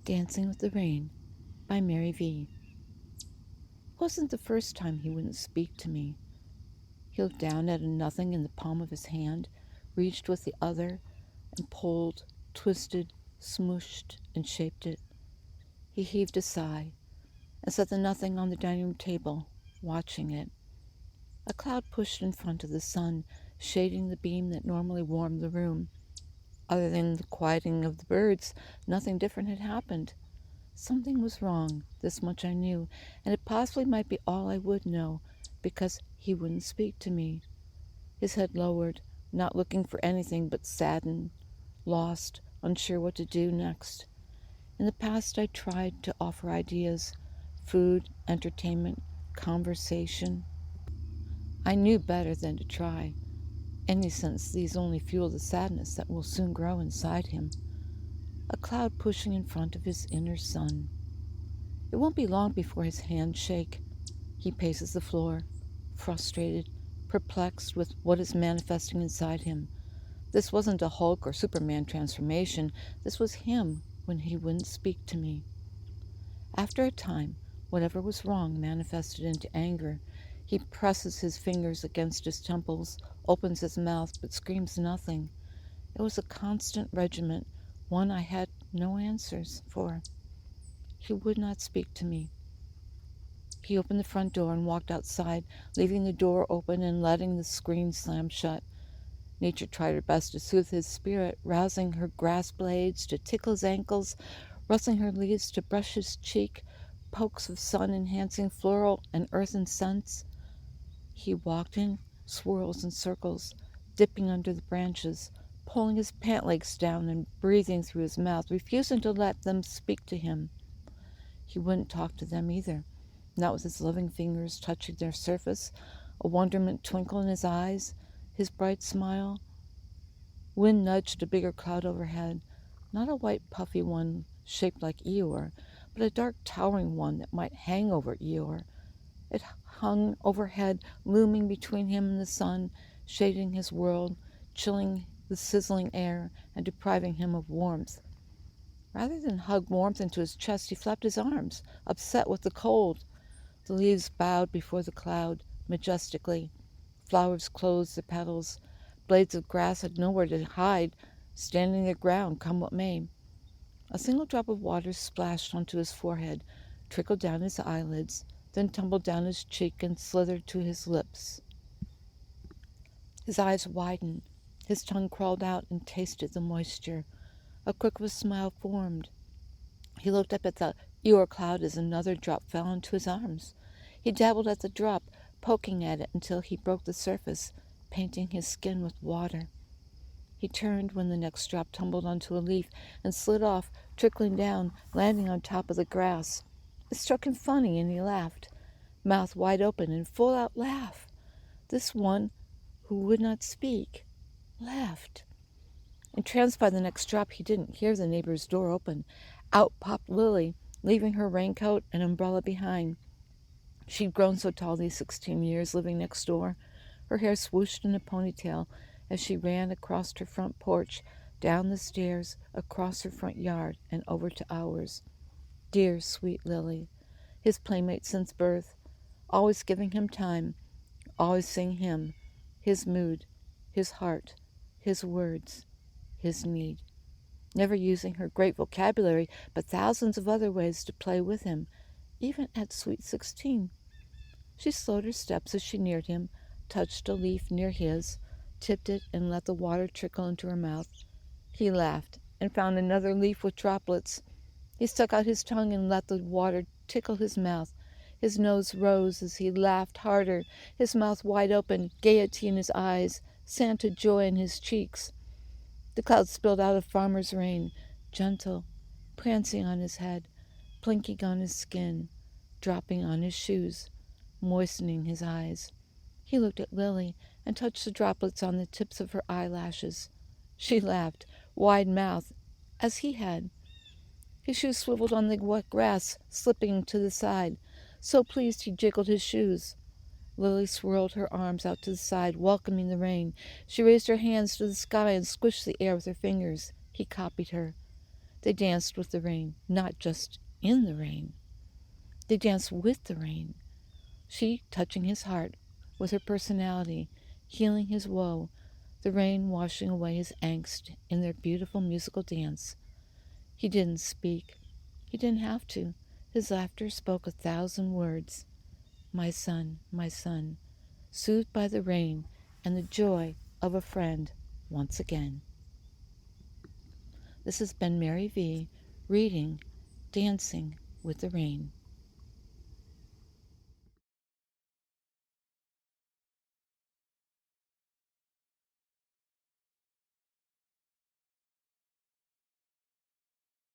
Dancing with the Rain by Mary V. It wasn't the first time he wouldn't speak to me. He looked down at a nothing in the palm of his hand, reached with the other, and pulled, twisted, smooshed, and shaped it. He heaved a sigh and set the nothing on the dining room table, watching it. A cloud pushed in front of the sun, shading the beam that normally warmed the room. Other than the quieting of the birds, nothing different had happened. Something was wrong, this much I knew, and it possibly might be all I would know, because he wouldn't speak to me. His head lowered, not looking for anything but saddened, lost, unsure what to do next. In the past I tried to offer ideas, food, entertainment, conversation. I knew better than to try, since these only fuel the sadness that will soon grow inside him. A cloud pushing in front of his inner sun. It won't be long before his hands shake. He paces the floor, frustrated, perplexed with what is manifesting inside him. This wasn't a Hulk or Superman transformation. This was him when he wouldn't speak to me. After a time, whatever was wrong manifested into anger. He presses his fingers against his temples, opens his mouth, but screams nothing. It was a constant regiment, one I had no answers for. He would not speak to me. He opened the front door and walked outside, leaving the door open and letting the screen slam shut. Nature tried her best to soothe his spirit, rousing her grass blades to tickle his ankles, rustling her leaves to brush his cheek, pokes of sun-enhancing floral and earthen scents. He walked in swirls and circles, dipping under the branches, pulling his pant legs down and breathing through his mouth, refusing to let them speak to him. He wouldn't talk to them either, not with his loving fingers touching their surface, a wonderment twinkle in his eyes, his bright smile. Wind nudged a bigger cloud overhead, not a white puffy one shaped like Eeyore, but a dark towering one that might hang over Eeyore. It hung overhead, looming between him and the sun, shading his world, chilling the sizzling air, and depriving him of warmth. Rather than hug warmth into his chest, he flapped his arms, upset with the cold. The leaves bowed before the cloud, majestically. Flowers closed their petals. Blades of grass had nowhere to hide, standing their ground, come what may. A single drop of water splashed onto his forehead, trickled down his eyelids, then tumbled down his cheek and slithered to his lips. His eyes widened. His tongue crawled out and tasted the moisture. A crook of a smile formed. He looked up at the Eeyore cloud as another drop fell into his arms. He dabbled at the drop, poking at it until he broke the surface, painting his skin with water. He turned when the next drop tumbled onto a leaf and slid off, trickling down, landing on top of the grass. It struck him funny, and he laughed, mouth wide open and full-out laugh. This one, who would not speak, laughed. Entranced by the next drop, he didn't hear the neighbor's door open. Out popped Lily, leaving her raincoat and umbrella behind. She'd grown so tall these 16 years living next door. Her hair swooshed in a ponytail as she ran across her front porch, down the stairs, across her front yard, and over to ours. Dear, sweet Lily, his playmate since birth, always giving him time, always seeing him, his mood, his heart, his words, his need. Never using her great vocabulary, but thousands of other ways to play with him, even at sweet 16. She slowed her steps as she neared him, touched a leaf near his, tipped it, and let the water trickle into her mouth. He laughed and found another leaf with droplets. He stuck out his tongue and let the water tickle his mouth. His nose rose as he laughed harder, his mouth wide open, gaiety in his eyes, Santa joy in his cheeks. The clouds spilled out of farmer's rain, gentle, prancing on his head, plinking on his skin, dropping on his shoes, moistening his eyes. He looked at Lily and touched the droplets on the tips of her eyelashes. She laughed, wide-mouthed, as he had. His shoes swiveled on the wet grass, slipping to the side. So pleased he jiggled his shoes. Lily swirled her arms out to the side, welcoming the rain. She raised her hands to the sky and squished the air with her fingers. He copied her. They danced with the rain, not just in the rain. They danced with the rain, she touching his heart with her personality, healing his woe, the rain washing away his angst in their beautiful musical dance. He didn't speak. He didn't have to. His laughter spoke 1,000 words. My son, soothed by the rain and the joy of a friend once again. This has been Mary V. reading Dancing with the Rain.